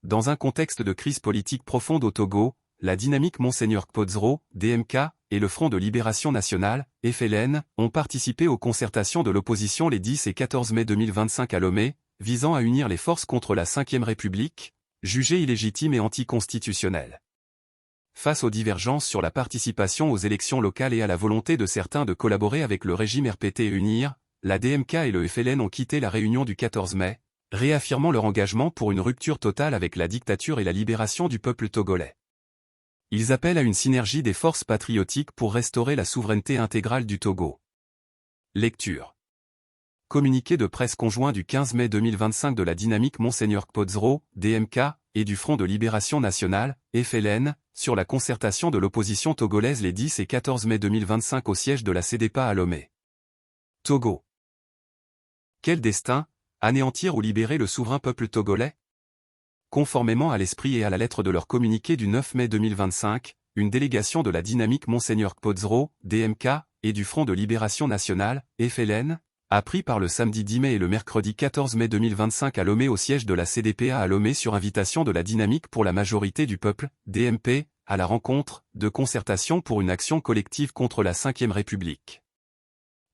Dans un contexte de crise politique profonde au Togo, la dynamique Monseigneur Kpodzro, DMK, et le Front de Libération Nationale, FLN, ont participé aux concertations de l'opposition les 10 et 14 mai 2025 à Lomé, visant à unir les forces contre la Ve République, jugée illégitime et anticonstitutionnelle. Face aux divergences sur la participation aux élections locales et à la volonté de certains de collaborer avec le régime RPT et UNIR, la DMK et le FLN ont quitté la réunion du 14 mai, réaffirmant leur engagement pour une rupture totale avec la dictature et la libération du peuple togolais. Ils appellent à une synergie des forces patriotiques pour restaurer la souveraineté intégrale du Togo. Lecture. Communiqué de presse conjoint du 15 mai 2025 de la dynamique Monseigneur Kpodzro, DMK, et du Front de Libération Nationale, FLN, sur la concertation de l'opposition togolaise les 10 et 14 mai 2025 au siège de la CDPA à Lomé. Togo. Quel destin, anéantir ou libérer le souverain peuple togolais? Conformément à l'esprit et à la lettre de leur communiqué du 9 mai 2025, une délégation de la dynamique Monseigneur Kpodzro, DMK, et du Front de Libération Nationale, FLN, a pris part le samedi 10 mai et le mercredi 14 mai 2025 à Lomé au siège de la CDPA à Lomé sur invitation de la dynamique pour la majorité du peuple, DMP, à la rencontre de concertation pour une action collective contre la Ve République.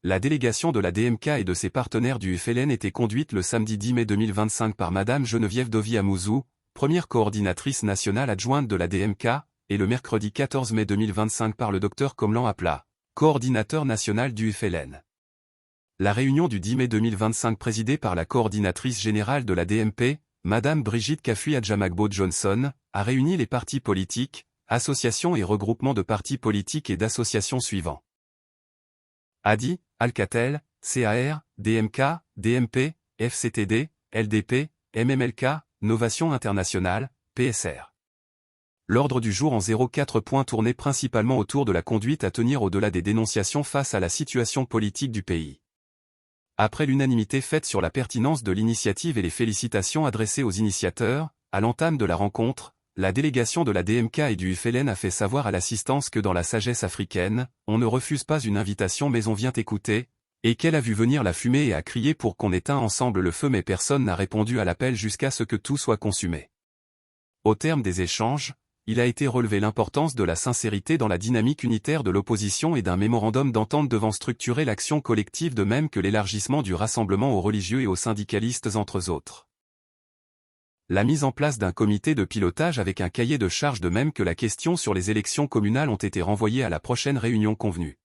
La délégation de la DMK et de ses partenaires du FLN était conduite le samedi 10 mai 2025 par Madame Geneviève Dovi Amouzou, première coordinatrice nationale adjointe de la DMK, et le mercredi 14 mai 2025 par le Dr Komlan Apla, coordinateur national du FLN. La réunion du 10 mai 2025 présidée par la coordinatrice générale de la DMP, Madame Brigitte Kafui Adjamagbo Johnson, a réuni les partis politiques, associations et regroupements de partis politiques et d'associations suivants. ADI, Alcatel, CAR, DMK, DMP, FCTD, LDP, MMLK, Novation Internationale, PSR. L'ordre du jour en 04 points tournait principalement autour de la conduite à tenir au-delà des dénonciations face à la situation politique du pays. Après l'unanimité faite sur la pertinence de l'initiative et les félicitations adressées aux initiateurs, à l'entame de la rencontre, la délégation de la DMK et du FLN a fait savoir à l'assistance que dans la sagesse africaine, on ne refuse pas une invitation mais on vient écouter, et qu'elle a vu venir la fumée et a crié pour qu'on éteint ensemble le feu mais personne n'a répondu à l'appel jusqu'à ce que tout soit consumé. Au terme des échanges, il a été relevé l'importance de la sincérité dans la dynamique unitaire de l'opposition et d'un mémorandum d'entente devant structurer l'action collective de même que l'élargissement du rassemblement aux religieux et aux syndicalistes entre autres. La mise en place d'un comité de pilotage avec un cahier de charges de même que la question sur les élections communales ont été renvoyées à la prochaine réunion convenue.